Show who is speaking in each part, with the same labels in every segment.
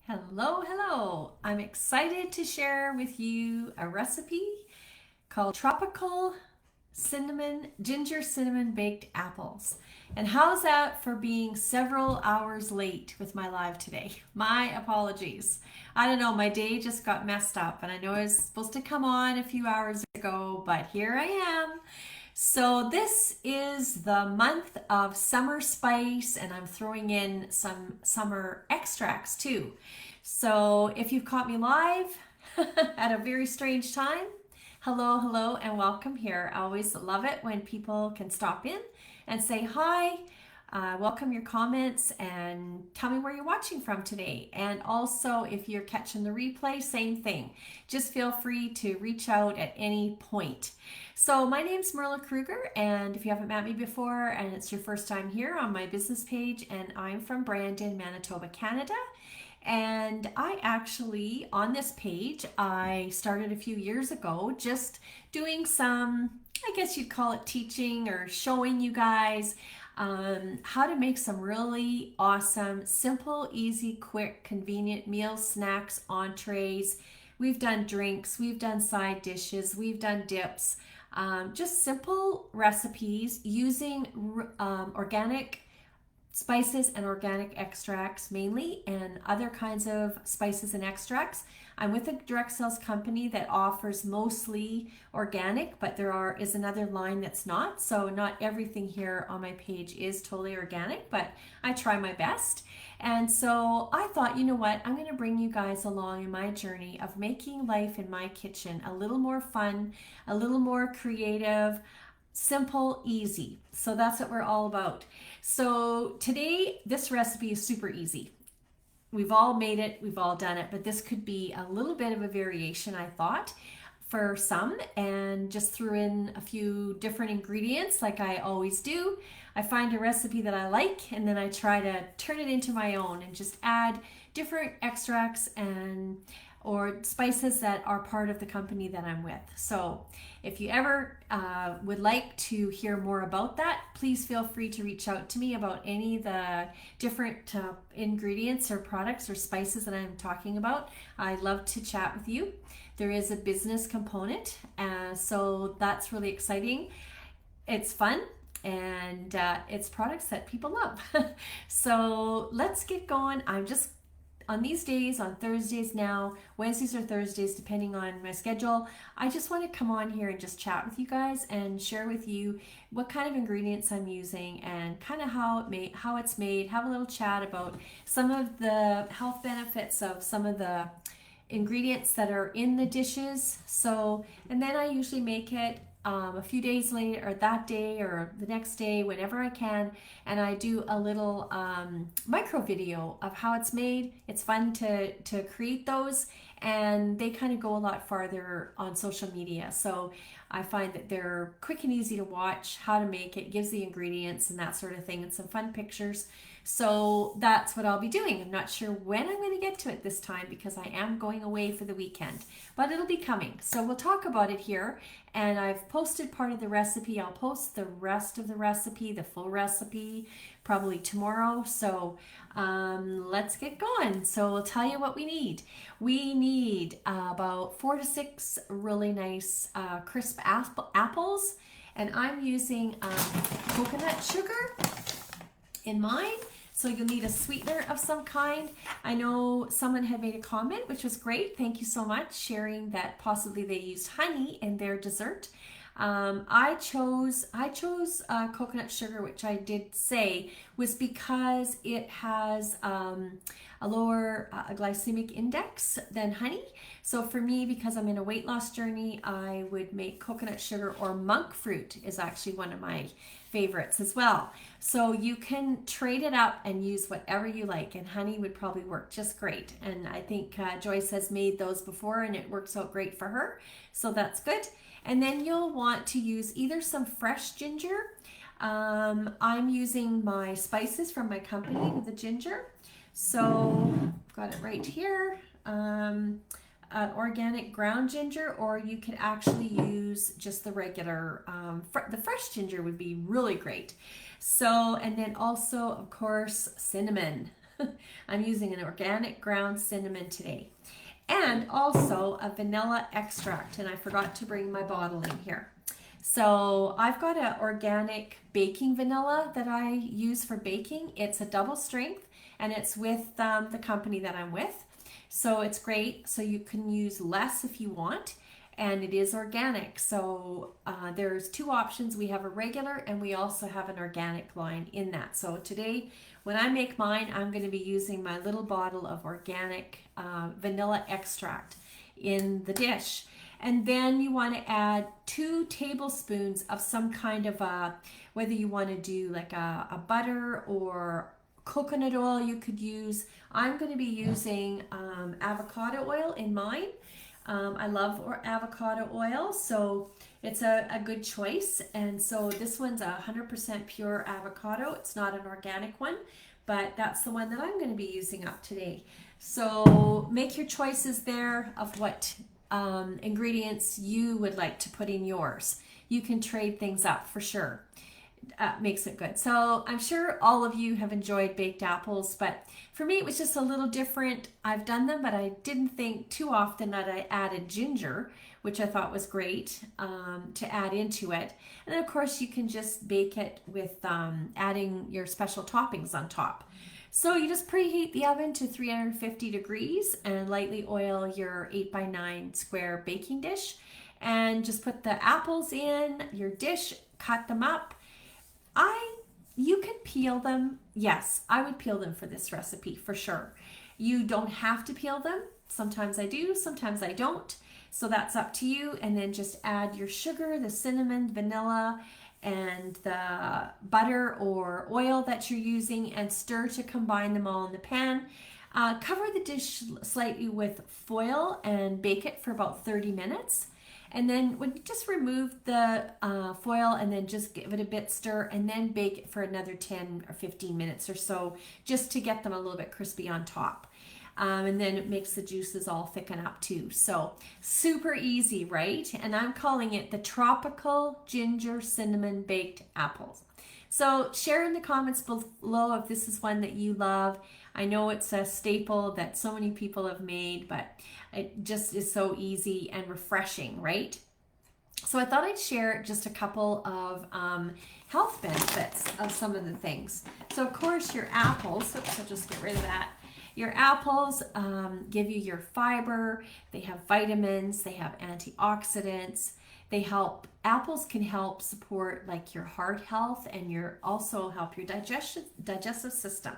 Speaker 1: Hello, hello. I'm excited to share with you a recipe called tropical ginger cinnamon baked apples. And how's that for being several hours late with my live today? My apologies. I don't know, my day just got messed up and I know I was supposed to come on a few hours ago, but here I am. So this is the month of summer spice and I'm throwing in some summer extracts too. So if you've caught me live at a very strange time, hello, hello, and welcome here. I always love it when people can stop in and say hi, welcome your comments, and tell me where you're watching from today. And also, if you're catching the replay, same thing. Just feel free to reach out at any point. So my name's Merla Kruger, and if you haven't met me before and it's your first time here on my business page, and I'm from Brandon, Manitoba, Canada. And I actually, on this page, I started a few years ago just doing some, I guess you'd call it teaching or showing you guys how to make some really awesome, simple, easy, quick, convenient meals, snacks, entrees. We've done drinks, we've done side dishes, we've done dips, just simple recipes using organic spices and organic extracts mainly, and other kinds of spices and extracts. I'm with a direct sales company that offers mostly organic, but is another line that's not. So not everything here on my page is totally organic, but I try my best. And so I thought, you know what, I'm going to bring you guys along in my journey of making life in my kitchen a little more fun, a little more creative, simple, easy. So that's what we're all about. So today, this recipe is super easy. We've all made it, we've all done it, but this could be a little bit of a variation, I thought, for some, and just threw in a few different ingredients like I always do. I find a recipe that I like, and then I try to turn it into my own and just add different extracts and or spices that are part of the company that I'm with. So if you ever would like to hear more about that, please feel free to reach out to me about any of the different ingredients or products or spices that I'm talking about. I love to chat with you. There is a business component, so that's really exciting. It's fun, and it's products that people love. So let's get going. I'm just on these days, on Thursdays now, Wednesdays or Thursdays, depending on my schedule, I just want to come on here and just chat with you guys and share with you what kind of ingredients I'm using and kind of how it's made, have a little chat about some of the health benefits of some of the ingredients that are in the dishes. So, and then I usually make it a few days later, or that day, or the next day, whenever I can, and I do a little micro video of how it's made. It's fun to create those, and they kind of go a lot farther on social media. So I find that they're quick and easy to watch, how to make it, gives the ingredients and that sort of thing, and some fun pictures. So that's what I'll be doing. I'm not sure when I'm going to get to it this time because I am going away for the weekend, but it'll be coming. So we'll talk about it here. And I've posted part of the recipe. I'll post the rest of the recipe, the full recipe, probably tomorrow. So let's get going. So I'll tell you what we need. We need about 4 to 6 really nice crisp apples. And I'm using coconut sugar in mine. So you'll need a sweetener of some kind. I know someone had made a comment, which was great. Thank you so much, sharing that possibly they used honey in their dessert. I chose coconut sugar, which I did say was because it has a lower glycemic index than honey. So for me, because I'm in a weight loss journey, I would make coconut sugar, or monk fruit is actually one of my favorites as well. So you can trade it up and use whatever you like, and honey would probably work just great. And I think Joyce has made those before and it works out great for her. So that's good. And then you'll want to use either some fresh ginger. I'm using my spices from my company with the ginger. So got it right here. Organic ground ginger, or you could actually use just the regular, the fresh ginger would be really great. So, and then also, of course, cinnamon. I'm using an organic ground cinnamon today. And also a vanilla extract, and I forgot to bring my bottle in here. So I've got an organic baking vanilla that I use for baking. It's a double strength, and it's with the company that I'm with. So it's great. So you can use less if you want, and it is organic. So there's two options. We have a regular, and we also have an organic line in that. So today, when I make mine, I'm going to be using my little bottle of organic vanilla extract in the dish. And then you want to add 2 tablespoons of some kind of whether you want to do like a butter or coconut oil you could use. I'm going to be using avocado oil in mine. I love avocado oil, so it's a good choice. And so this one's 100% pure avocado. It's not an organic one, but that's the one that I'm going to be using up today. So make your choices there of what ingredients you would like to put in yours. You can trade things up for sure. Makes it good. So I'm sure all of you have enjoyed baked apples, but for me it was just a little different. I've done them, but I didn't think too often that I added ginger, which I thought was great to add into it. And then of course you can just bake it with adding your special toppings on top. So you just preheat the oven to 350 degrees and lightly oil your 8x9 square baking dish, and just put the apples in your dish, cut them up. You can peel them. Yes, I would peel them for this recipe for sure. You don't have to peel them. Sometimes I do, sometimes I don't. So that's up to you. And then just add your sugar, the cinnamon, vanilla, and the butter or oil that you're using, and stir to combine them all in the pan. Cover the dish slightly with foil and bake it for about 30 minutes. And then when you just remove the foil and then just give it a bit stir, and then bake it for another 10 or 15 minutes or so, just to get them a little bit crispy on top. And then it makes the juices all thicken up too. So super easy, right? And I'm calling it the tropical ginger cinnamon baked apples. So share in the comments below if this is one that you love. I know it's a staple that so many people have made, but it just is so easy and refreshing, right? So I thought I'd share just a couple of health benefits of some of the things. So of course your apples, oops, I'll just get rid of that. Your apples give you your fiber, they have vitamins, they have antioxidants, apples can help support like your heart health, and also help your digestive system.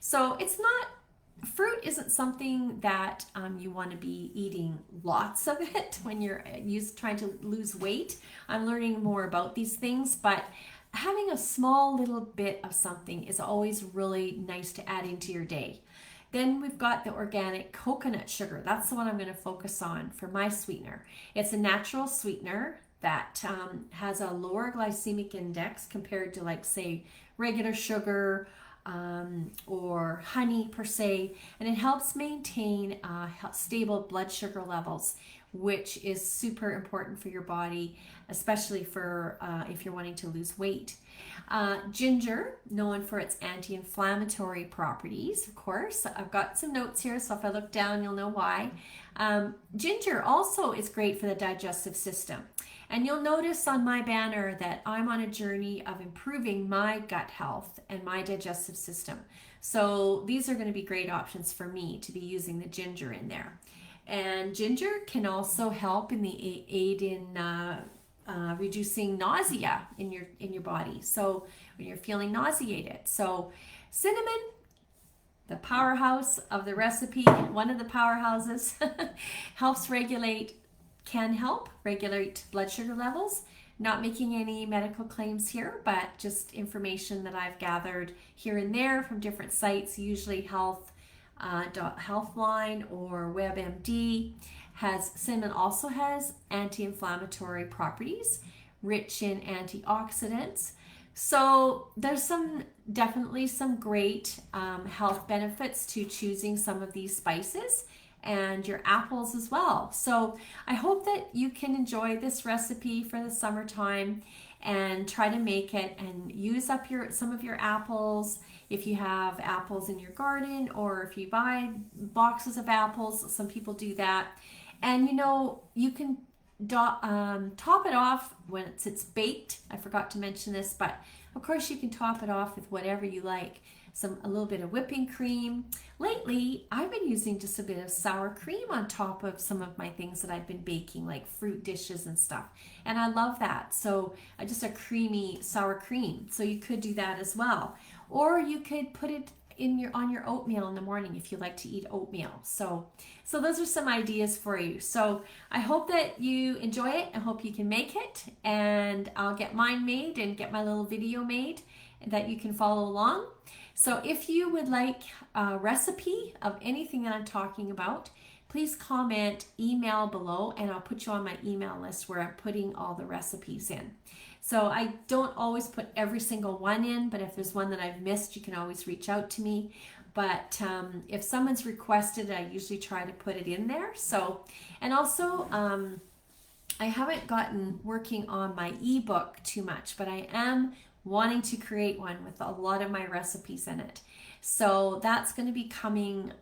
Speaker 1: So fruit isn't something that you want to be eating lots of it when you're trying to lose weight. I'm learning more about these things, but having a small little bit of something is always really nice to add into your day. Then we've got the organic coconut sugar. That's the one I'm going to focus on for my sweetener. It's a natural sweetener that has a lower glycemic index compared to, like, say, regular sugar or honey per se, and it helps maintain stable blood sugar levels, which is super important for your body, especially for if you're wanting to lose weight. Ginger, known for its anti-inflammatory properties, of course. I've got some notes here, so if I look down, you'll know why. Ginger also is great for the digestive system. And you'll notice on my banner that I'm on a journey of improving my gut health and my digestive system. So these are going to be great options for me to be using the ginger in there. And ginger can also help aid in reducing nausea in your body. So when you're feeling nauseated. So cinnamon, the powerhouse of the recipe, one of the powerhouses, can help regulate blood sugar levels. Not making any medical claims here, but just information that I've gathered here and there from different sites, usually Healthline or WebMD. Cinnamon also has anti-inflammatory properties, rich in antioxidants. So there's definitely some great health benefits to choosing some of these spices, and your apples as well. So I hope that you can enjoy this recipe for the summertime. and try to make it and use up some of your apples. If you have apples in your garden or if you buy boxes of apples, some people do that. And you can top it off when it's baked. I forgot to mention this, but of course you can top it off with whatever you like. A little bit of whipping cream. Lately, I've been using just a bit of sour cream on top of some of my things that I've been baking, like fruit dishes and stuff. And I love that. So just a creamy sour cream. So you could do that as well. Or you could put it on your oatmeal in the morning if you like to eat oatmeal. So those are some ideas for you. So I hope that you enjoy it. I hope you can make it, and I'll get mine made and get my little video made that you can follow along. So if you would like a recipe of anything that I'm talking about, please comment, email below, and I'll put you on my email list where I'm putting all the recipes in. So I don't always put every single one in, but if there's one that I've missed, you can always reach out to me. But if someone's requested, I usually try to put it in there. So, and also, I haven't gotten working on my ebook too much, but I am wanting to create one with a lot of my recipes in it. So that's going to be coming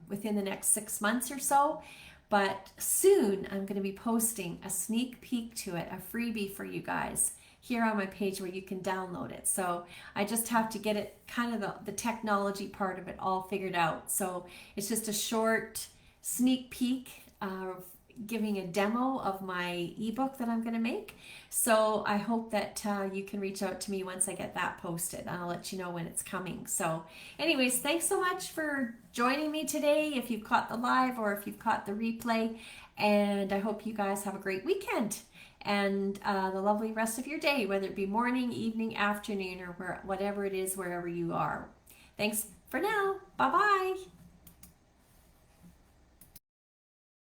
Speaker 1: within the next 6 months or so. But soon I'm going to be posting a sneak peek to it, a freebie for you guys here on my page where you can download it. So I just have to get it kind of the technology part of it all figured out. So it's just a short sneak peek of giving a demo of my ebook that I'm going to make. So I hope that you can reach out to me once I get that posted, and I'll let you know when it's coming. So anyways, thanks so much for joining me today, if you've caught the live or if you've caught the replay, and I hope you guys have a great weekend and the lovely rest of your day, whether it be morning, evening, afternoon, or whatever it is, wherever you are. Thanks for now. Bye-bye.